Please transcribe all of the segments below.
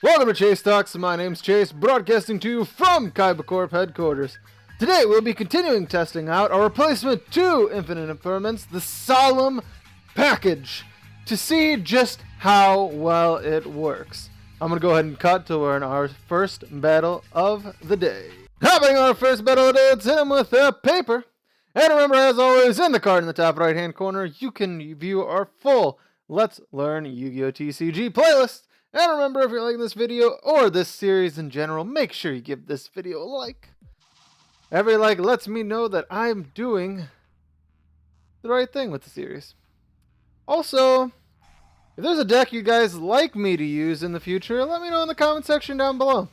Welcome to Chase Talks. My name's Chase, broadcasting to you from Kaiba Corp headquarters. Today we'll be continuing testing out our replacement to Infinite Impermanence, the Solemn package, to see just how well it works. I'm going to go ahead and cut to our first battle of the day. Happening on our first battle of the day, let's hit him with a paper. And remember, as always, in the card in the top right hand corner, you can view our full Let's Learn Yu-Gi-Oh! TCG playlist. And remember, if you're liking this video or this series in general, make sure you give this video a like. Every like lets me know that I'm doing the right thing with the series. Also, if there's a deck you guys like me to use in the future, let me know in the comment section down below.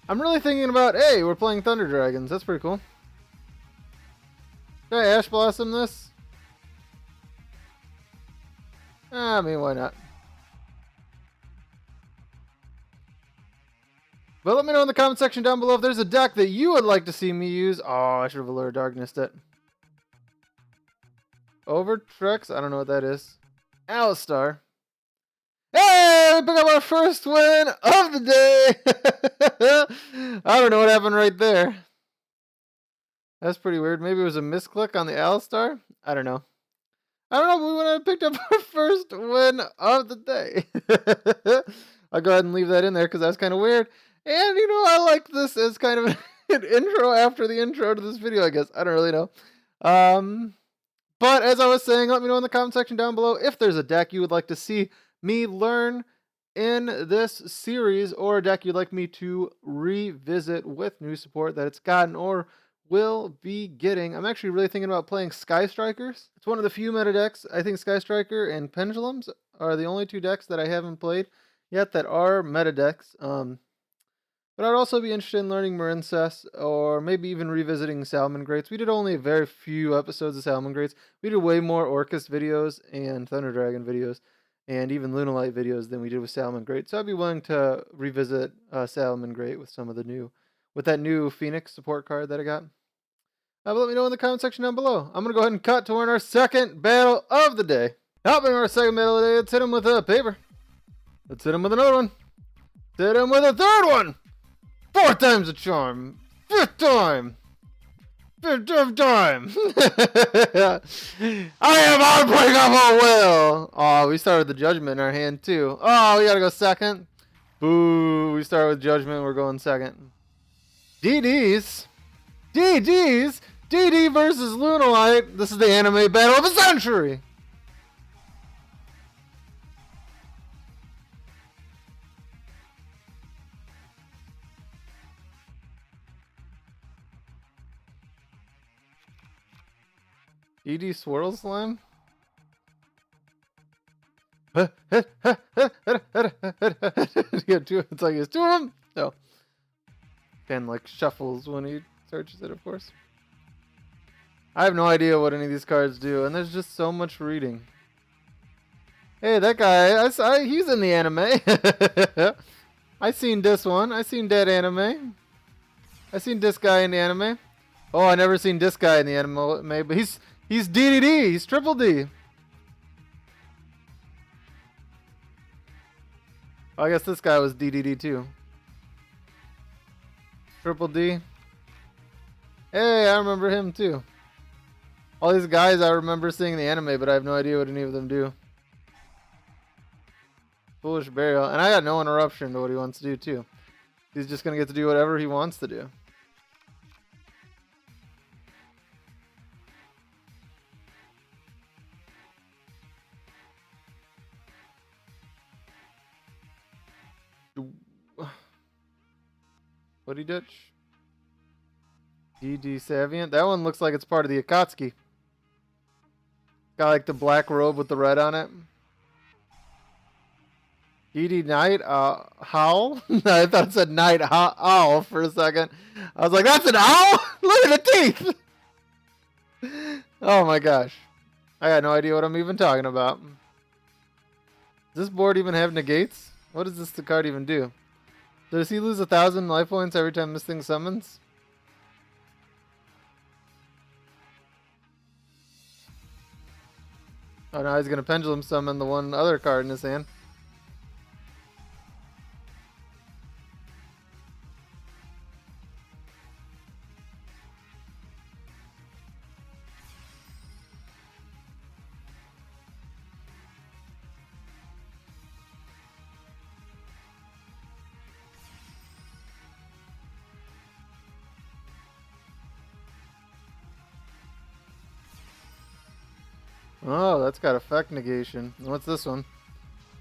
I'm really thinking about, hey, we're playing Thunder Dragons. That's pretty cool. Should I Ash Blossom this? I mean, why not? But let me know in the comment section down below if there's a deck that you would like to see me use. Oh, I should have Allure Darknessed it. Overtrex? I don't know what that is. Alistar. Hey! We pick up our first win of the day! I don't know what happened right there. That's pretty weird. Maybe it was a misclick on the Alistar? I don't know. I don't know, but we went and picked up our first win of the day. I'll go ahead and leave that in there because that's kind of weird. And, you know, I like this as kind of an intro after the intro to this video, I guess. I don't really know. But as I was saying, let me know in the comment section down below if there's a deck you would like to see me learn in this series, or a deck you'd like me to revisit with new support that it's gotten or will be getting. I'm actually really thinking about playing Sky Strikers. It's one of the few meta decks. I think Sky Striker and Pendulums are the only two decks that I haven't played yet that are meta decks. But I'd also be interested in learning Marincess, or maybe even revisiting Salmon Greats. We did only a very few episodes of Salmon Greats. We did way more Orcus videos and Thunder Dragon videos, and even Lunalight videos than we did with Salmon Great. So I'd be willing to revisit Salmon Great with some of the new, with that new Phoenix support card that I got. But let me know in the comment section down below. I'm going to go ahead and cut to our second battle of the day. Helping our second battle of the day, let's hit him with a paper. Let's hit him with another one. Let's hit him with a third one. 4th time's a charm. 5th time. 5th time. I am unbreakable will. Oh, we started with the Judgment in our hand too. Oh, we gotta go second. Boo. We started with Judgment. We're going second. DDs. DD versus Lunalight. This is the anime battle of the century. DD Swirl Slime? It's like it's two of them? No. Ken like shuffles when he searches it, of course. I have no idea what any of these cards do, and there's just so much reading. Hey, that guy, he's in the anime. I seen this one. I seen that anime. I seen this guy in the anime. Oh, I never seen this guy in the anime, but he's DDD. He's triple D. I guess this guy was DDD too. Triple D. Hey, I remember him too. All these guys I remember seeing in the anime, but I have no idea what any of them do. Foolish Burial. And I got no interruption to what he wants to do too. He's just going to get to do whatever he wants to do. What he ditch? DD Savient. That one looks like it's part of the Akatsuki. Got like the black robe with the red on it. DD Knight. Howl? I thought it said Night Owl for a second. I was like, that's an owl? Look at the teeth! Oh my gosh. I got no idea what I'm even talking about. Does this board even have negates? What does this card even do? Does he lose 1,000 life points every time this thing summons? Oh, now he's going to Pendulum Summon the one other card in his hand. Oh, that's got effect negation. What's this one?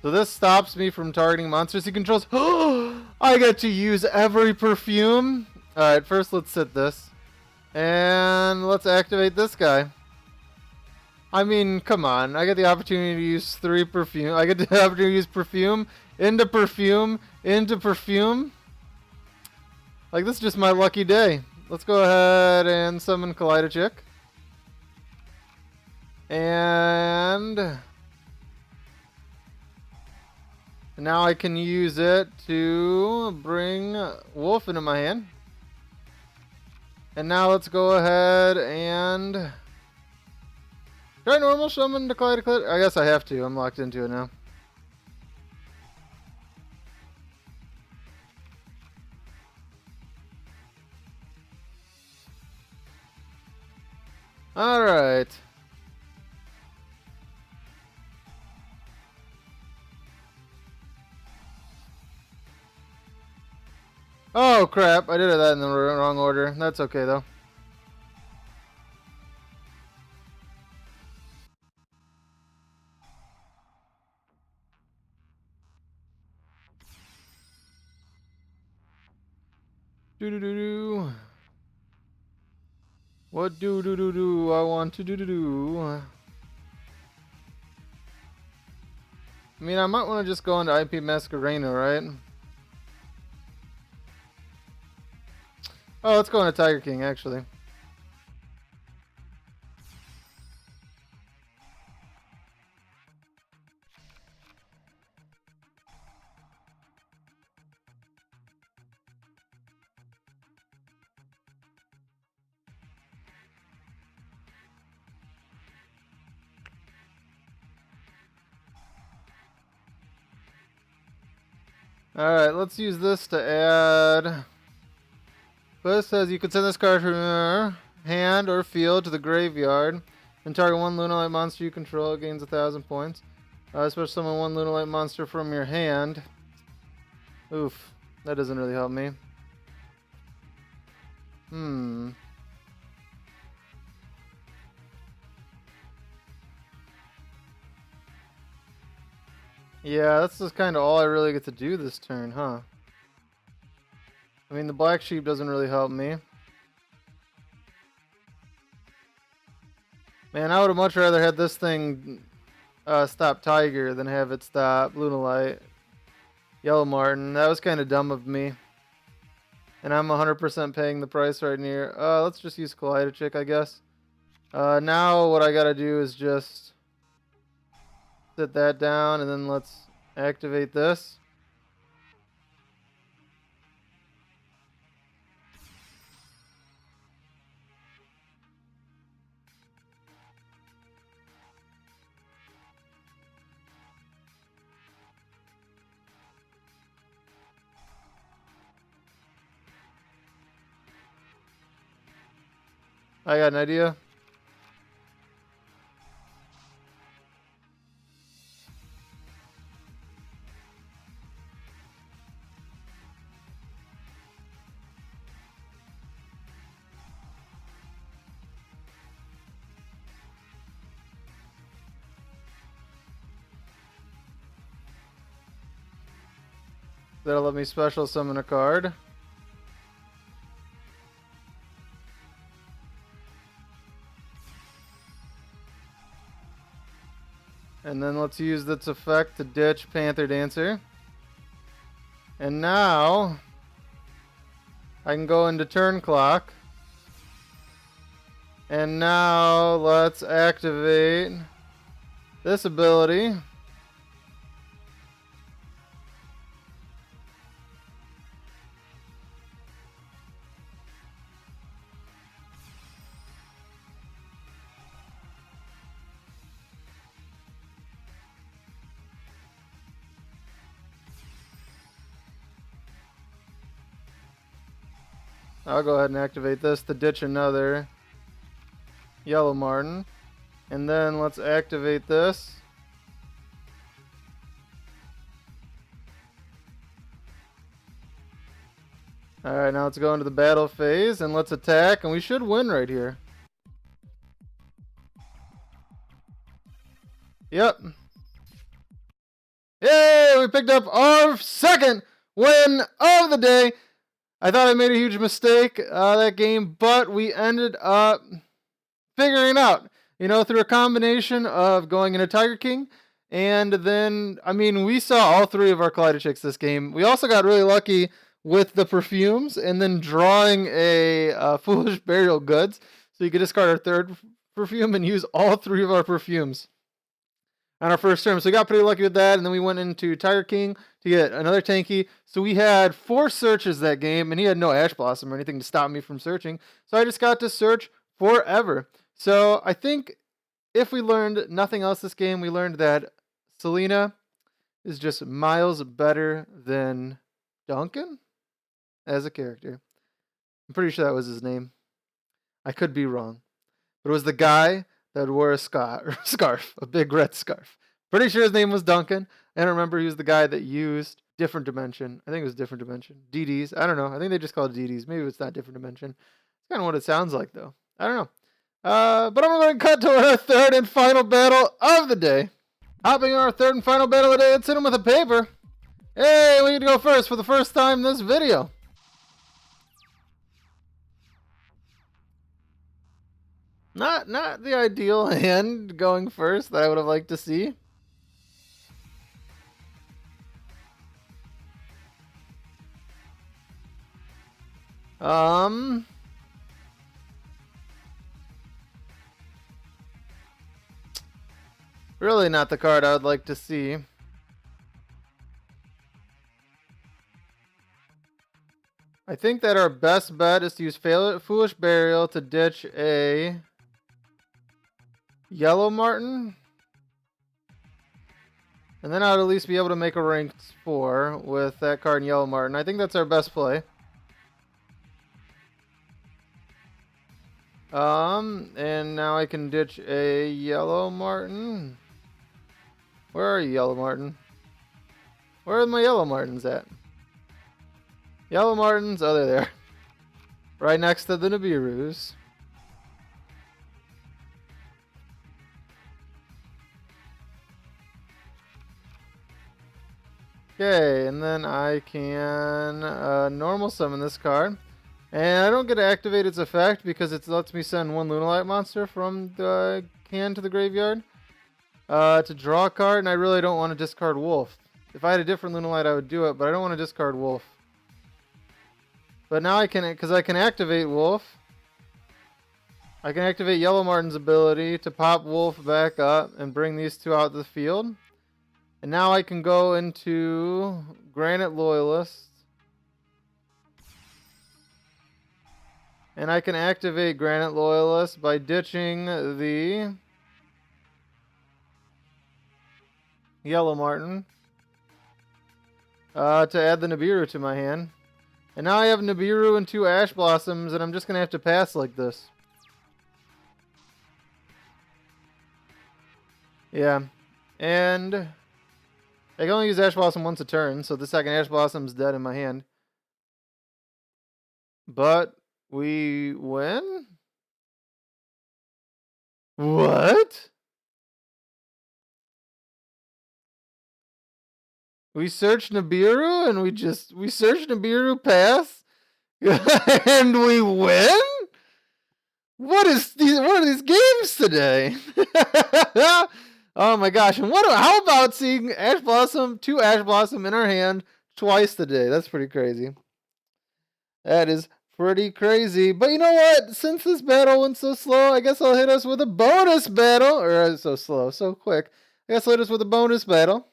So this stops me from targeting monsters he controls. Oh, I get to use every perfume. Alright, first let's sit this. And let's activate this guy. I mean, come on. I get the opportunity to use 3 perfume. I get the opportunity to use perfume into perfume into perfume. Like, this is just my lucky day. Let's go ahead and summon Kaleido. And now I can use it to bring Wolf into my hand. And now let's go ahead and try normal summon to Kaleido. I guess I have to. I'm locked into it now. Alright. Oh crap, I did that in the wrong order. That's okay though. Do. What do I want to do? I mean, I might want to just go into IP Maskerena, right? Oh, let's go into Tiger King, actually. Alright, let's use this to add. This says you can send this card from your hand or field to the graveyard and target 1 Lunalight monster you control. It gains 1,000 points. Especially summon 1 Lunalight monster from your hand. Oof, that doesn't really help me. Yeah, that's just kind of all I really get to do this turn, huh? I mean, the black sheep doesn't really help me. Man, I would have much rather had this thing stop Tiger than have it stop Lunalight. Yellow Marten. That was kind of dumb of me. And I'm 100% paying the price right near. Let's just use Kaleido, I guess. Now what I gotta do is just sit that down, and then let's activate this. I got an idea. That'll let me special summon a card. And then let's use this effect to ditch Panther Dancer. And now I can go into turn clock. And now let's activate this ability. I'll go ahead and activate this to ditch another Yellow Marten. And then let's activate this. Alright, now let's go into the battle phase and let's attack, and we should win right here. picked up our second win of the day. I thought I made a huge mistake that game, but we ended up figuring out, through a combination of going into Tiger King, and then, we saw all three of our Kaleido chicks this game. We also got really lucky with the perfumes, and then drawing a Foolish Burial Goods, so you could discard our third perfume and use all three of our perfumes on our first turn. So we got pretty lucky with that, and then we went into Tiger King to get another Tenki. So we had 4 searches that game, and he had no Ash Blossom or anything to stop me from searching. So I just got to search forever. So I think if we learned nothing else this game, we learned that Selena is just miles better than Duncan as a character. I'm pretty sure that was his name. I could be wrong. But it was the guy that wore a scarf, a big red scarf. Pretty sure his name was Duncan. And I remember he was the guy that used Different Dimension. I think it was Different Dimension. DDs. I don't know. I think they just call it DDs. Maybe it's not Different Dimension. It's kind of what it sounds like, though. I don't know. But I'm going to cut to our third and final battle of the day. Hopping on our third and final battle of the day, let's hit him with a paper. Hey, we get to go first for the first time in this video. Not the ideal hand going first that I would have liked to see. Really not the card I would like to see. I think that our best bet is to use Foolish Burial to ditch a Yellow Marten. And then I would at least be able to make a ranked 4 with that card in Yellow Marten. I think that's our best play. And now I can ditch a Yellow Marten. Where are you, Yellow Marten? Where are my Yellow Martens at? Yellow Martens, oh, they're there. Right next to the Nibirus. Okay, and then I can normal summon this card. And I don't get to activate its effect because it lets me send 1 Lunalight monster from the can to the graveyard to draw a card, and I really don't want to discard Wolf. If I had a different Lunalight, I would do it, but I don't want to discard Wolf. But now I can, because I can activate Wolf. I can activate Yellow Marten's ability to pop Wolf back up and bring these 2 out to the field. And now I can go into Granite Loyalist. And I can activate Granite Loyalist by ditching the Yellow Marten to add the Nibiru to my hand. And now I have Nibiru and 2 Ash Blossoms, and I'm just going to have to pass like this. Yeah. And I can only use Ash Blossom once a turn, so the second Ash Blossom's dead in my hand. But we win? What? We searched Nibiru and we searched Nibiru pass and we win? What are these games today? Oh my gosh. And how about seeing Ash Blossom, 2 Ash Blossom in our hand twice today? That's pretty crazy. That is pretty crazy. But you know what? Since this battle went so slow, I guess I'll hit us with a bonus battle. Or so slow, so quick. I guess I'll hit us with a bonus battle.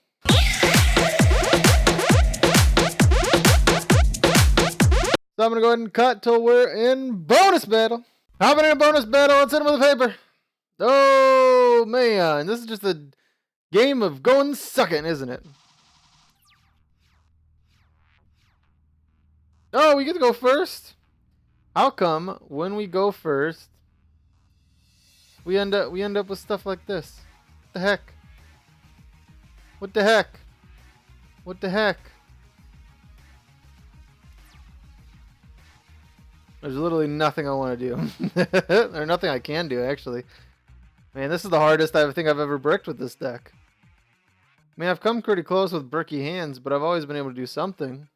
So I'm going to go ahead and cut till we're in bonus battle. Hopping in a bonus battle, let's hit him with a paper. Oh, man. This is just a game of going sucking, isn't it? Oh, we get to go first? How come when we go first, we end up with stuff like this? What the heck? What the heck? What the heck? There's literally nothing I want to do. Or nothing I can do, actually. Man, this is the hardest I think I've ever bricked with this deck. I mean, I've come pretty close with bricky hands, but I've always been able to do something.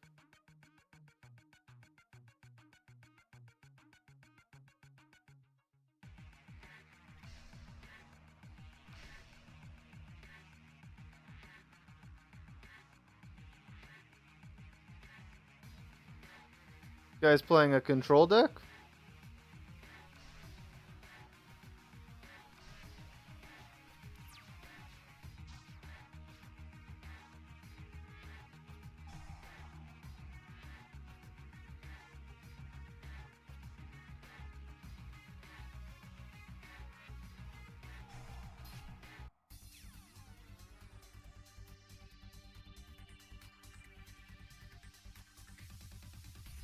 You guys playing a control deck?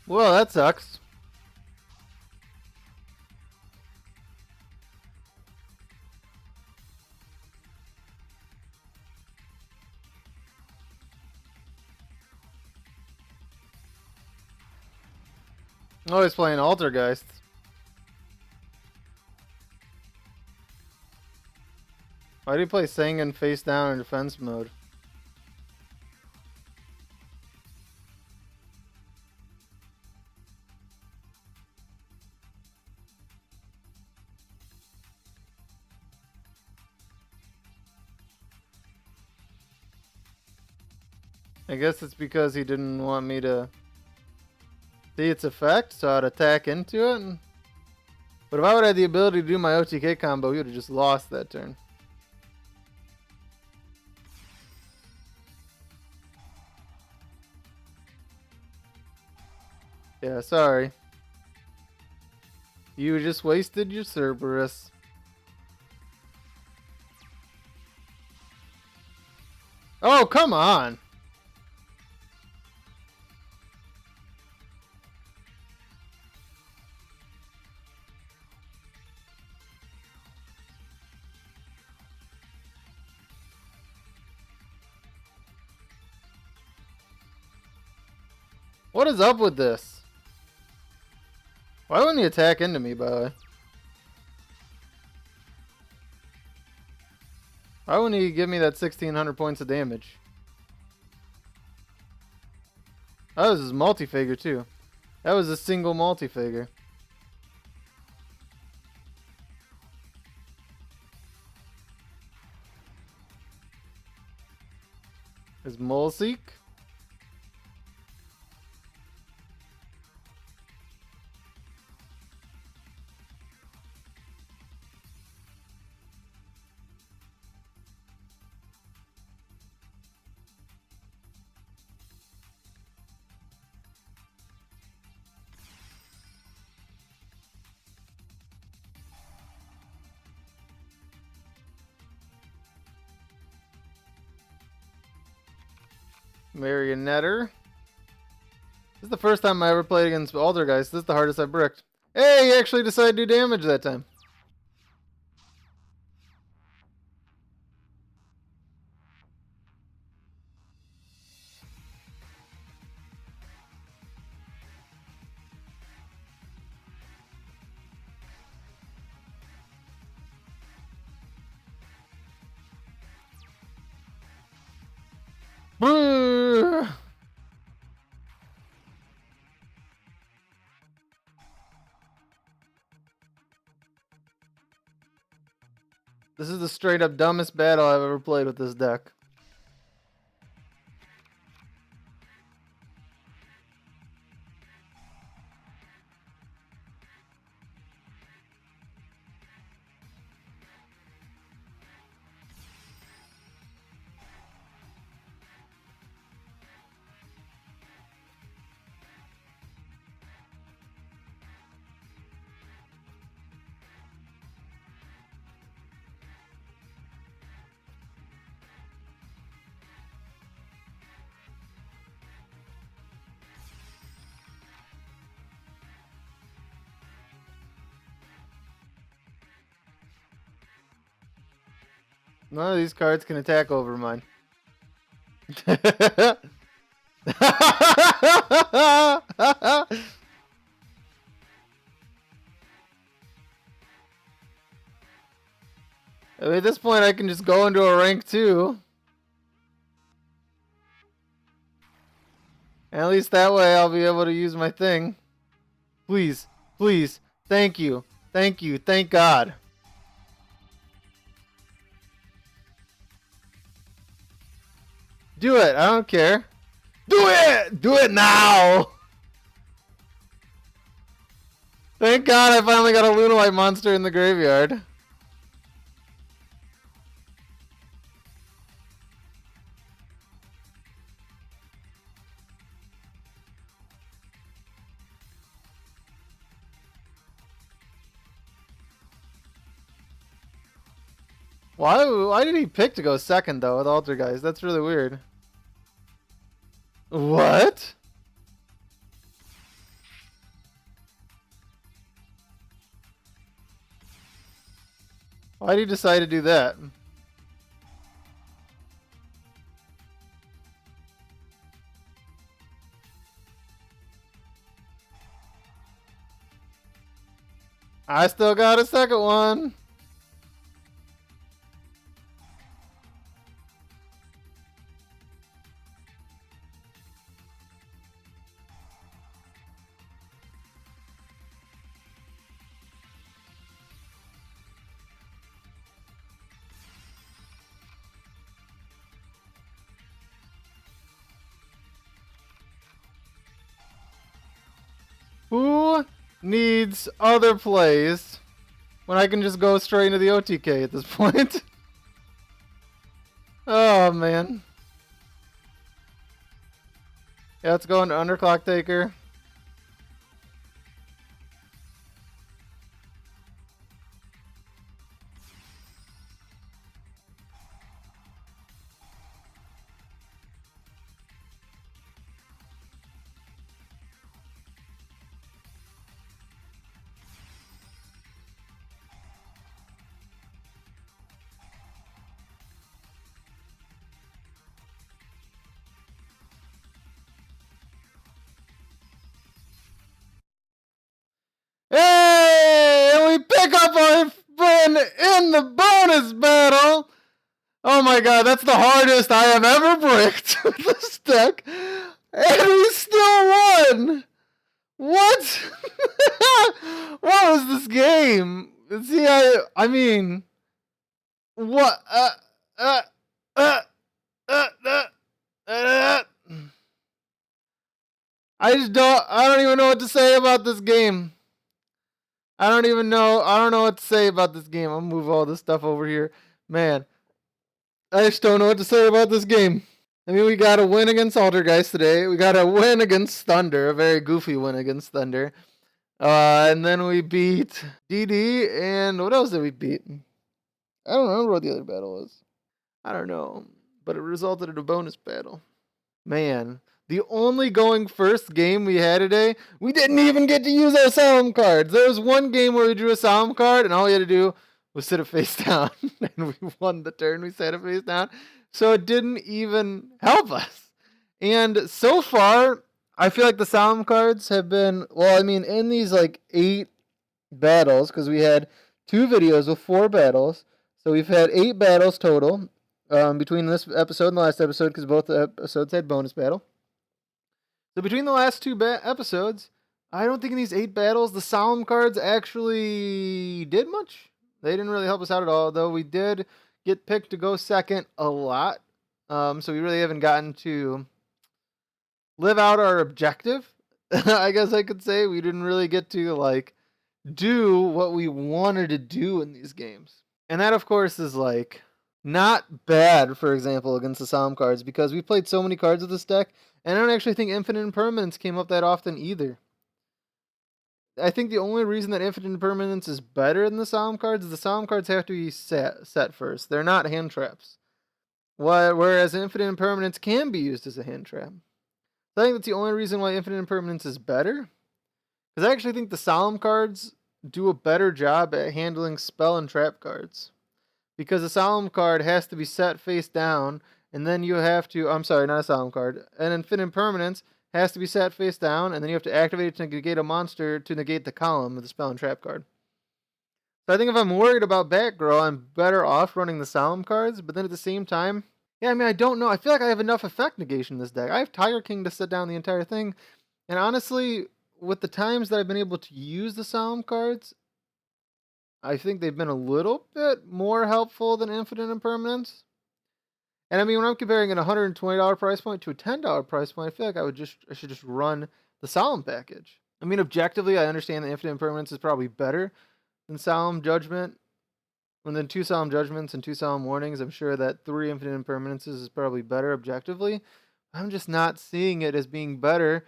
Well, that sucks. Oh, he's playing Altergeist. Why do you play Sangan face down in defense mode? I guess it's because he didn't want me to see its effect, so I'd attack into it. But if I would have had the ability to do my OTK combo, he would have just lost that turn. Yeah, sorry. You just wasted your Cerberus. Oh, come on! What is up with this? Why wouldn't he attack into me, by the way? Why wouldn't he give me that 1,600 points of damage? That was his multi-figure, too. That was a single multi-figure. His Mulseek? Marionetter. This is the first time I ever played against Altergeist. This is the hardest I bricked. Hey, he actually decided to do damage that time. Brrr. This is the straight up dumbest battle I've ever played with this deck. None of these cards can attack over mine. I mean, at this point, I can just go into a rank 2. At least that way I'll be able to use my thing. Please, please, thank you, thank God. Do it, I don't care. Do it now. Thank God I finally got a Lunalight monster in the graveyard. Why did he pick to go second though with Altergeist? That's really weird. What? Why did he decide to do that? I still got a second one. Who needs other plays when I can just go straight into the OTK at this point? Oh, man. Yeah, let's go into Underclock Taker. Hey! And we pick up our friend in the bonus battle! Oh my god, that's the hardest I have ever bricked with this deck. And we still won! What? What was this game? See, I mean... What? I don't even know what to say about this game. I don't know what to say about this game. I'll move all this stuff over here. Man, I just don't know what to say about this game. I mean, we got a win against Altergeist today. We got a win against Thunder, a very goofy win against Thunder. And then we beat DD, and what else did we beat? I don't remember what the other battle was. I don't know, but it resulted in a bonus battle. Man, the only going first game we had today, we didn't even get to use our Solemn cards. There was one game where we drew a Solemn card, and all we had to do was sit it face down, and we won the turn we sat it face down. So it didn't even help us. And so far, I feel like the Solemn cards have been, well, I mean, in these like 8 battles, because we had 2 videos with 4 battles, so we've had 8 battles total between this episode and the last episode, because both episodes had bonus battle. So between the last 2 episodes, I don't think in these 8 battles the Solemn cards actually did much. They didn't really help us out at all, though we did get picked to go second a lot. So we really haven't gotten to live out our objective. I guess I could say we didn't really get to like do what we wanted to do in these games. And that, of course, is like not bad, for example, against the Solemn cards, because we played so many cards with this deck, and I don't actually think Infinite Impermanence came up that often either. I think the only reason that Infinite Impermanence is better than the Solemn cards is the Solemn cards have to be set first. They're not hand traps. Whereas Infinite Impermanence can be used as a hand trap. So I think that's the only reason why Infinite Impermanence is better. Because I actually think the Solemn cards do a better job at handling spell and trap cards. Because a Solemn card has to be set face down, and then you have to, I'm sorry, not a Solemn card. An Infinite Impermanence has to be set face down, and then you have to activate it to negate a monster to negate the column of the spell and trap card. So I think if I'm worried about back row, I'm better off running the Solemn cards, but then at the same time, Yeah, I mean, I don't know. I feel like I have enough effect negation in this deck. I have Tiger King to sit down the entire thing. And honestly, with the times that I've been able to use the Solemn cards, I think they've been a little bit more helpful than Infinite Impermanence. And I mean, when I'm comparing a $120 price point to a $10 price point, I feel like I should just run the Solemn package. I mean, objectively, I understand that Infinite Impermanence is probably better than Solemn Judgment. And then 2 Solemn Judgments and 2 Solemn Warnings. I'm sure that 3 Infinite Impermanences is probably better objectively. I'm just not seeing it as being better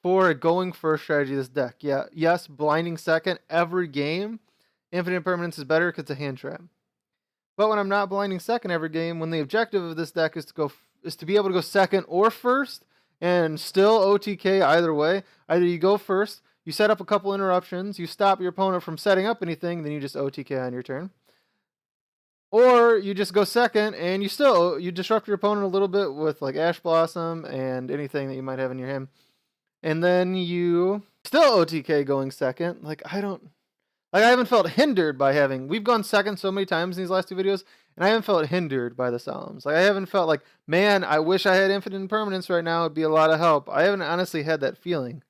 for a going first strategy of this deck. Yeah, yes, blinding second every game. Infinite Impermanence is better because it's a hand trap. But when I'm not blinding second every game, when the objective of this deck is to be able to go second or first and still OTK either way. Either you go first, you set up a couple interruptions, you stop your opponent from setting up anything, then you just OTK on your turn. Or you just go second and you disrupt your opponent a little bit with like Ash Blossom and anything that you might have in your hand. And then you still OTK going second. I haven't felt hindered by we've gone second so many times in these last 2 videos, and I haven't felt hindered by the Solemns. I haven't felt like, man, I wish I had Infinite Impermanence right now. It'd be a lot of help. I haven't honestly had that feeling.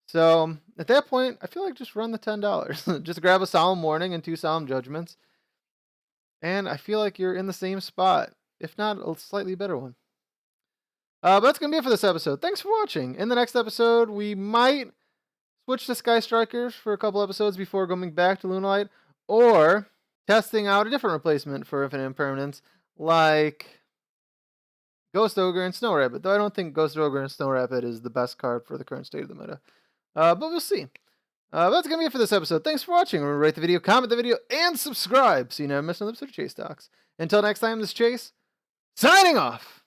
So at that point, I feel like just run the $10. Just grab a Solemn Warning and 2 Solemn Judgments. And I feel like you're in the same spot, if not a slightly better one. But that's going to be it for this episode. Thanks for watching. In the next episode, we might switch to Sky Strikers for a couple episodes before going back to Lunalight, or testing out a different replacement for Infinite Impermanence, like Ghost Ogre and Snow Rabbit, though I don't think Ghost Ogre and Snow Rabbit is the best card for the current state of the meta. But we'll see. That's going to be it for this episode. Thanks for watching. Remember to rate the video, comment the video, and subscribe so you never miss another episode of Chase Talks. Until next time, this is Chase, signing off!